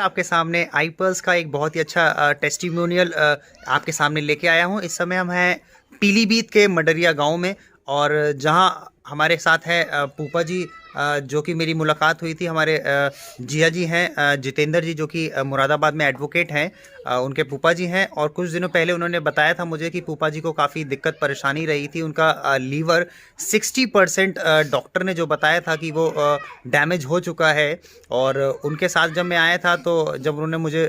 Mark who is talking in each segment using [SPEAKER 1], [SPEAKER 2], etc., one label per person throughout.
[SPEAKER 1] आपके सामने आईपल्स का एक बहुत ही अच्छा टेस्टिमोनियल आपके सामने लेके आया हूँ। इस समय हम हैं पीलीभीत के मडरिया गांव में, और जहां हमारे साथ है पूपा जी, जो कि मेरी मुलाकात हुई थी। हमारे जिया जी हैं जितेंद्र जी, जो कि मुरादाबाद में एडवोकेट हैं, उनके पूपा जी हैं। और कुछ दिनों पहले उन्होंने बताया था मुझे कि पूपा जी को काफ़ी दिक्कत परेशानी रही थी। उनका लीवर 60% डॉक्टर ने जो बताया था कि वो डैमेज हो चुका है। और उनके साथ जब मैं आया था, तो जब उन्होंने मुझे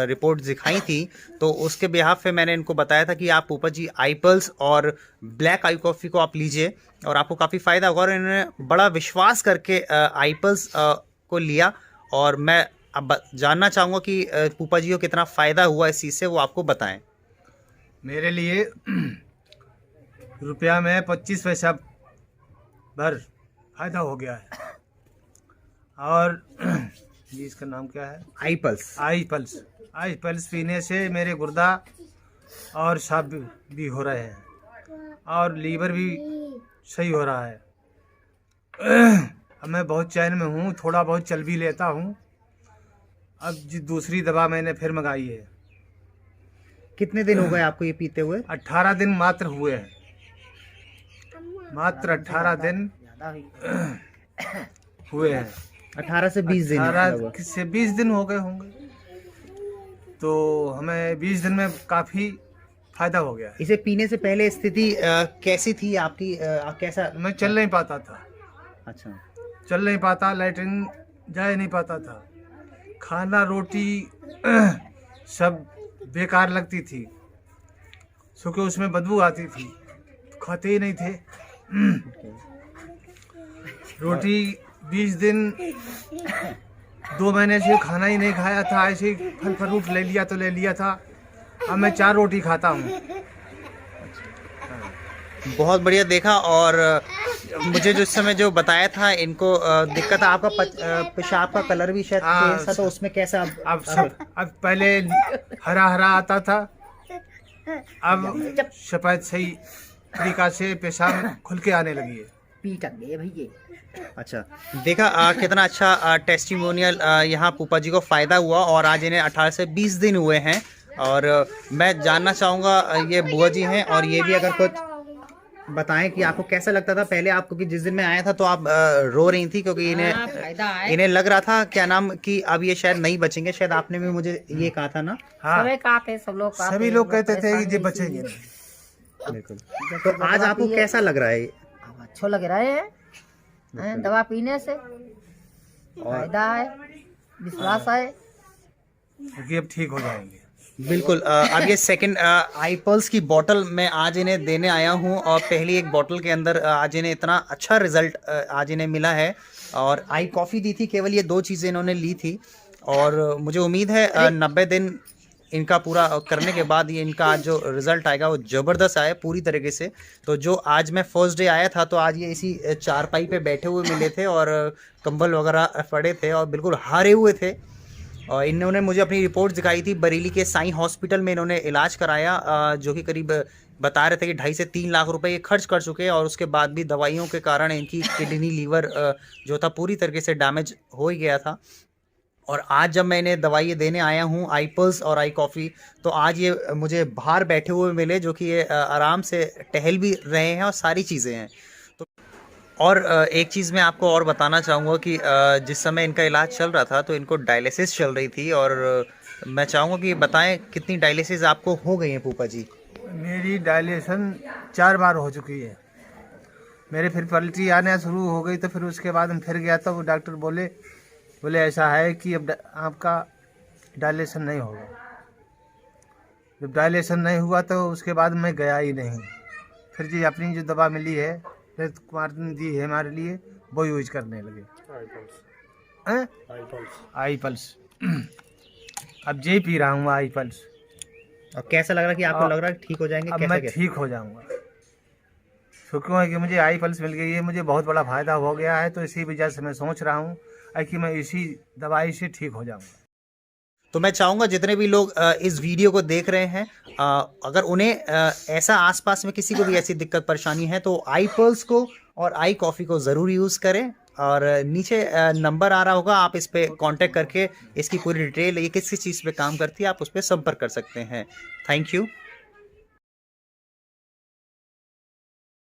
[SPEAKER 1] रिपोर्ट दिखाई थी, तो उसके बिहाफ पे मैंने इनको बताया था कि आप पूपा जी आईपल्स और ब्लैक आई कॉफ़ी को आप लीजिए और आपको काफ़ी फ़ायदा होगा। और इन्होंने बड़ा विश्वास करके आईपल्स को लिया। और मैं अब जानना चाहूँगा कि पूपा जी को कितना फ़ायदा हुआ इस चीज़ से, वो आपको बताएं।
[SPEAKER 2] मेरे लिए रुपया में 25 पैसा भर फायदा हो गया है। और जी इसका नाम क्या है?
[SPEAKER 1] आईपल्स।
[SPEAKER 2] आई पल्स पीने से मेरे गुर्दा और साफ भी हो रहे हैं और लीवर भी सही हो रहा है। अब मैं बहुत चैन में हूँ, थोड़ा बहुत चल भी लेता हूँ। अब दूसरी दवा मैंने फिर मंगाई है।
[SPEAKER 1] कितने दिन हो गए आपको ये पीते हुए?
[SPEAKER 2] 18 दिन मात्र हुए हैं, मात्र 18 दिन हुए हैं।
[SPEAKER 1] 18 से 20 दिन
[SPEAKER 2] 18 से 20 दिन हो गए होंगे, तो हमें 20 दिन में काफ़ी फायदा हो गया है।
[SPEAKER 1] इसे पीने से पहले स्थिति कैसी थी आपकी? कैसा?
[SPEAKER 2] मैं चल नहीं पाता था।
[SPEAKER 1] अच्छा।
[SPEAKER 2] चल नहीं पाता, लैट्रिन जा नहीं पाता था, खाना रोटी सब बेकार लगती थी, क्योंकि उसमें बदबू आती थी, खाते ही नहीं थे। रोटी 20 दिन 2 महीने से खाना ही नहीं खाया था, ऐसे ही फल फ्रूट ले लिया तो ले लिया था। अब मैं 4 रोटी खाता हूँ।
[SPEAKER 1] बहुत बढ़िया देखा। और मुझे जो इस समय जो बताया था इनको दिक्कत है, आपका पेशाब का कलर भी शायद चेंज था, तो उसमें कैसा?
[SPEAKER 2] अब पहले हरा हरा आता था, अब सफेद सही तरीका से पेशाब खुल के आने लगी है।
[SPEAKER 1] अच्छा, देखा कितना अच्छा टेस्टिमोनियल यहाँ पूपा जी को फ़ायदा हुआ। और आज इन्हें 18 से 20 दिन हुए हैं। और मैं जानना चाहूँगा, ये बुआ जी हैं, और ये भी अगर कुछ बताएं कि आपको कैसा लगता था पहले। आपको कि जिस दिन मैं आया था तो आप रो रही थी, क्योंकि इन्हें लग रहा था क्या नाम कि अब ये शायद नहीं बचेंगे। शायद आपने भी मुझे ये कहा था ना?
[SPEAKER 2] हाँ, सभी लोग कहते थे कि ये बचेंगे।
[SPEAKER 1] बिल्कुल। तो आज आपको कैसा लग रहा है?
[SPEAKER 3] अच्छा लग रहा है, दवा पीने से फायदा है, विश्वास है
[SPEAKER 2] क्योंकि अब ठीक हो जाएंगे।
[SPEAKER 1] बिल्कुल। अब ये सेकंड आईपल्स की बोतल मैं आज इन्हें देने आया हूँ, और पहली एक बोतल के अंदर आज इन्हें इतना अच्छा रिजल्ट आज इन्हें मिला है। और आई कॉफ़ी दी थी, केवल ये 2 चीज़ें इन्होंने ली थी। और मुझे उम्मीद है 90 दिन इनका पूरा करने के बाद ये इनका आज जो रिज़ल्ट आएगा वो ज़बरदस्त आए पूरी तरीके से। तो जो आज मैं फर्स्ट डे आया था, तो आज ये इसी चारपाई पे बैठे हुए मिले थे, और कंबल वगैरह पड़े थे, और बिल्कुल हारे हुए थे। और इन्होंने मुझे अपनी रिपोर्ट दिखाई थी। बरेली के साईं हॉस्पिटल में इन्होंने इलाज कराया, जो कि करीब बता रहे थे कि 2.5 से 3 लाख रुपए ये खर्च कर चुके हैं। और उसके बाद भी दवाइयों के कारण इनकी किडनी लीवर जो था पूरी तरीके से डैमेज हो ही गया था। और आज जब मैं इन्हें दवाई देने आया हूँ आईपल्स और आई कॉफ़ी, तो आज ये मुझे बाहर बैठे हुए मिले, जो कि ये आराम से टहल भी रहे हैं और सारी चीज़ें हैं। तो और एक चीज़ मैं आपको और बताना चाहूँगा कि जिस समय इनका इलाज चल रहा था, तो इनको डायलिसिस चल रही थी। और मैं चाहूँगा कि बताएं कितनी डायलिसिस आपको हो गई है पूपा जी?
[SPEAKER 2] मेरी डायलिसन 4 बार हो चुकी है। मेरे फिर पलटी आना शुरू हो गई, तो फिर उसके बाद हम फिर गया, तो वो डॉक्टर बोले ऐसा है कि अब आपका डायलिसन नहीं होगा। जब डायलिसन नहीं हुआ तो उसके बाद मैं गया ही नहीं। फिर जी अपनी जो दवा मिली है, फिर कुमार ने दी है हमारे लिए, वो यूज करने लगे। आई पल्स अब जे पी रहा हूँ आई पल्स।
[SPEAKER 1] और कैसा लग रहा है कि आपको लग रहा है ठीक हो जाएंगे?
[SPEAKER 2] अब मैं ठीक हो जाऊंगा, क्योंकि है कि मुझे आई पल्स मिल गई है, मुझे बहुत बड़ा फायदा हो गया है। तो इसी वजह से मैं सोच रहा हूँ कि मैं इसी दवाई से ठीक हो जाऊंगा।
[SPEAKER 1] तो मैं चाहूँगा जितने भी लोग इस वीडियो को देख रहे हैं, अगर उन्हें ऐसा आसपास में किसी को भी ऐसी दिक्कत परेशानी है, तो आई पल्स को और आई कॉफ़ी को ज़रूर यूज़ करें। और नीचे नंबर आ रहा होगा, आप इस पे कांटेक्ट करके इसकी पूरी डिटेल, ये किस किस चीज़ पे काम करती है, आप उस पर संपर्क कर सकते हैं। Thank you.